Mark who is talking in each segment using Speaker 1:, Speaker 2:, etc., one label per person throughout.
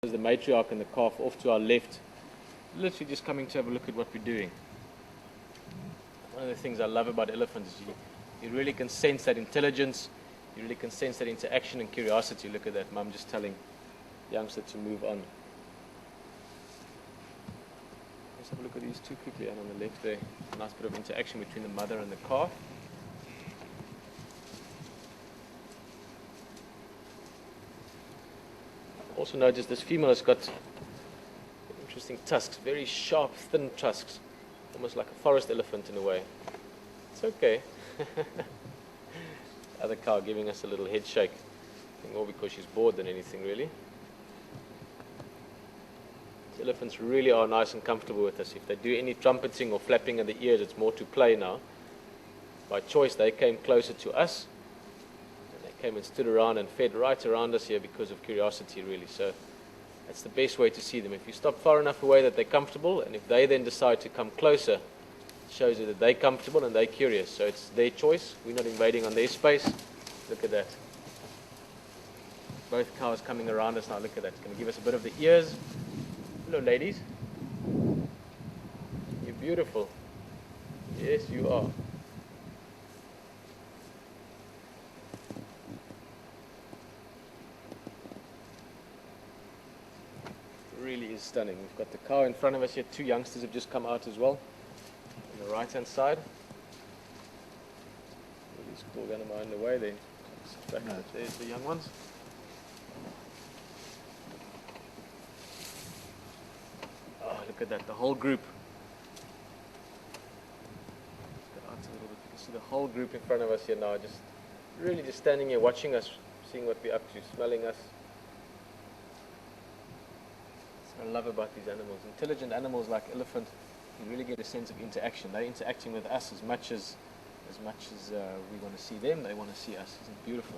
Speaker 1: There's the matriarch and the calf off to our left, literally just coming to have a look at what we're doing. One of the things I love about elephants is you really can sense that intelligence, you really can sense that interaction and curiosity. Look at that, Mum just telling the youngster to move on. Let's have a look at these two quickly, and on the left there, a nice bit of interaction between the mother and the calf. Also notice this female has got interesting tusks, very sharp, thin tusks, almost like a forest elephant in a way. It's okay. Other cow giving us a little head shake, I think more because she's bored than anything really. These elephants really are nice and comfortable with us. If they do any trumpeting or flapping of the ears, it's more to play now. By choice they came closer to us. Came and stood around and fed right around us here because of curiosity really. So that's the best way to see them. If you stop far enough away that they're comfortable, and if they then decide to come closer, it shows you that they're comfortable and they're curious. So it's their choice. We're not invading on their space. Look at that. Both cows coming around us now. Look at that. It's going to give us a bit of the ears. Hello ladies. You're beautiful. Yes you are. Really is stunning. We've got the cow in front of us here. Two youngsters have just come out as well on the right hand side. These cool animals in the way there. There's the young ones. Oh, look at that, the whole group. Let's get out a little bit. You can see the whole group in front of us here now, just really just standing here watching us, seeing what we're up to, smelling us. I love about these animals. Intelligent animals like elephant, you really get a sense of interaction. They're interacting with us as much as we want to see them. They want to see us. Isn't it beautiful?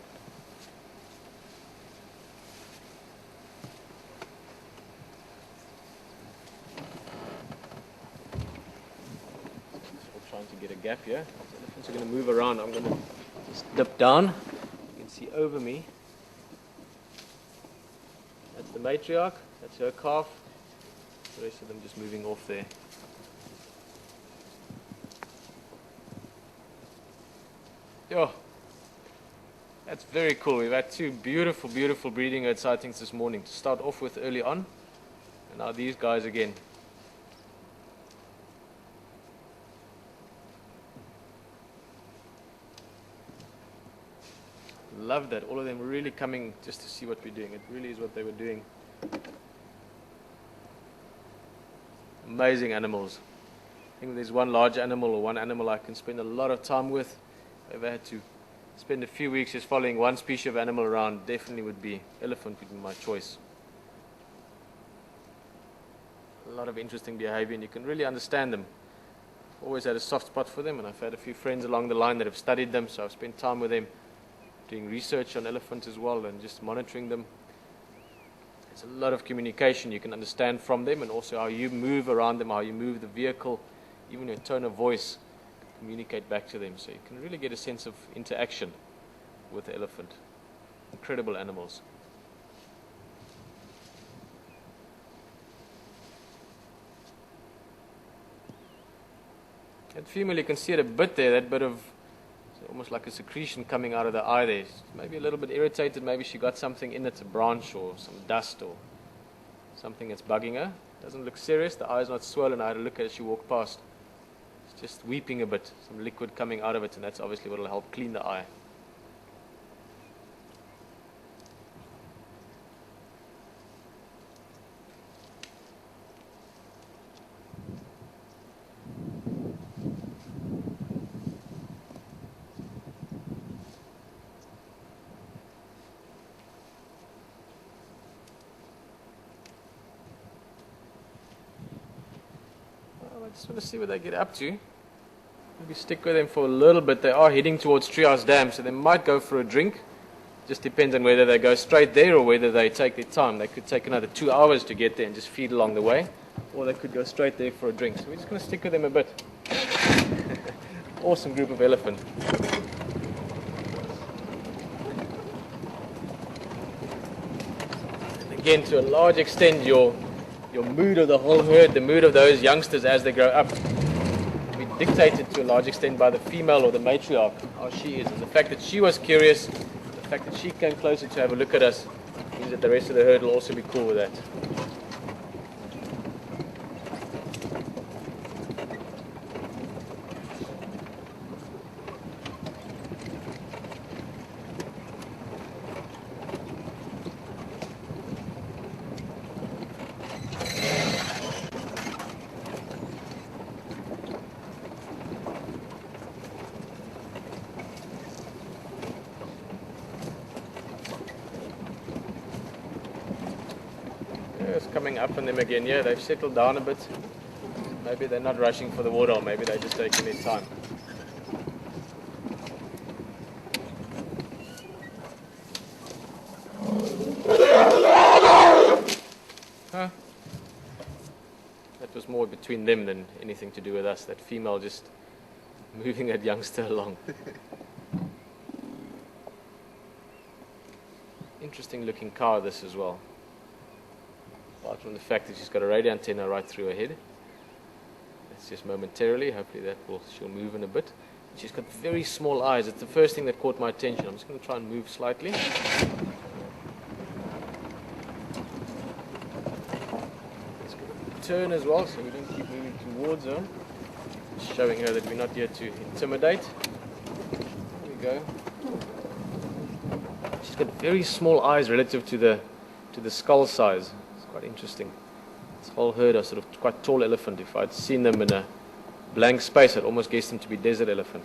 Speaker 1: We're trying to get a gap here. The elephants are going to move around. I'm going to just dip down. You can see over me. That's the matriarch. That's her calf. The rest of them just moving off there. Oh, that's very cool. We've had two beautiful, beautiful breeding herd sightings this morning to start off with early on. And now these guys again. Love that. All of them really coming just to see what we're doing. It really is what they were doing. Amazing animals. I think there's one large animal or one animal I can spend a lot of time with. If I ever had to spend a few weeks just following one species of animal around, definitely would be elephant would be my choice. A lot of interesting behavior and you can really understand them. I've always had a soft spot for them and I've had a few friends along the line that have studied them, so I've spent time with them doing research on elephants as well and just monitoring them. There's a lot of communication you can understand from them, and also how you move around them, how you move the vehicle, even your tone of voice, communicate back to them. So you can really get a sense of interaction with the elephant. Incredible animals. That female, you can see it a bit there, that bit of almost like a secretion coming out of the eye there. Maybe a little bit irritated, maybe she got something in it, a branch or some dust or something that's bugging her. Doesn't look serious, the eye's not swollen. I had a look at it as she walked past. It's just weeping a bit, some liquid coming out of it, and that's obviously what will help clean the eye. I just want to see what they get up to. Maybe stick with them for a little bit. They are heading towards Treehouse Dam, so they might go for a drink. Just depends on whether they go straight there or whether they take their time. They could take another 2 hours to get there and just feed along the way, or they could go straight there for a drink. So we're just going to stick with them a bit. Awesome group of elephant. again, to a large extent, your mood of the whole herd, the mood of those youngsters as they grow up, will be dictated to a large extent by the female or the matriarch, how she is. And the fact that she was curious, the fact that she came closer to have a look at us, means that the rest of the herd will also be cool with that. It's coming up on them again. Yeah, they've settled down a bit. Maybe they're not rushing for the water, or maybe they're just taking their time. Huh? That was more between them than anything to do with us. That female just moving that youngster along. Interesting looking cow, this as well. Apart from the fact that she's got a radio antenna right through her head. That's just momentarily. Hopefully she'll move in a bit. She's got very small eyes. It's the first thing that caught my attention. I'm just going to try and move slightly. Let's turn as well, so we don't keep moving towards her. Just showing her that we're not here to intimidate. There we go. She's got very small eyes relative to the skull size. Quite interesting. This whole herd are sort of quite tall elephant. If I'd seen them in a blank space, I'd almost guess them to be desert elephant.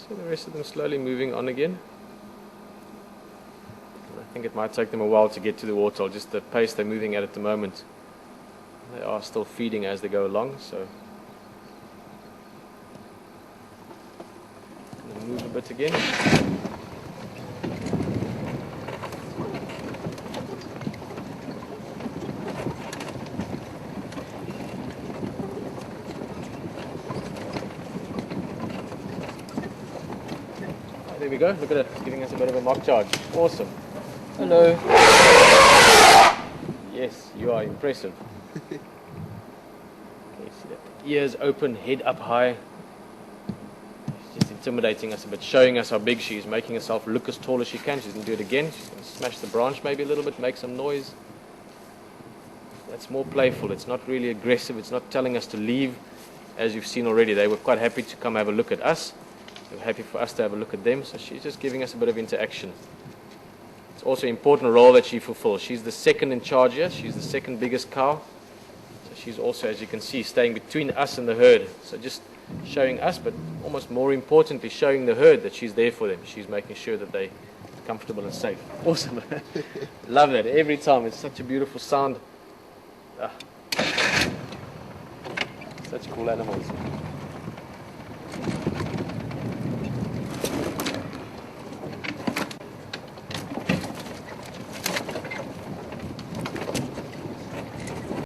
Speaker 1: So the rest of them slowly moving on again. I think it might take them a while to get to the water, just the pace they're moving at the moment. They are still feeding as they go along, so move a bit again. There we go, look at it, it's giving us a bit of a mock charge. Awesome. Hello. Yes, you are impressive. Okay, see that? Ears open, head up high. She's just intimidating us a bit, showing us how big she is, making herself look as tall as she can. She's going to do it again. She's going to smash the branch maybe a little bit, make some noise. That's more playful. It's not really aggressive. It's not telling us to leave. As you've seen already, they were quite happy to come have a look at us. They were happy for us to have a look at them. So she's just giving us a bit of interaction. It's also an important role that she fulfills. She's the second in charge here. She's the second biggest cow. So she's also, as you can see, staying between us and the herd. So just showing us, but almost more importantly, showing the herd that she's there for them. She's making sure that they're comfortable and safe. Awesome. Love that. Every time. It's such a beautiful sound. Such cool animals.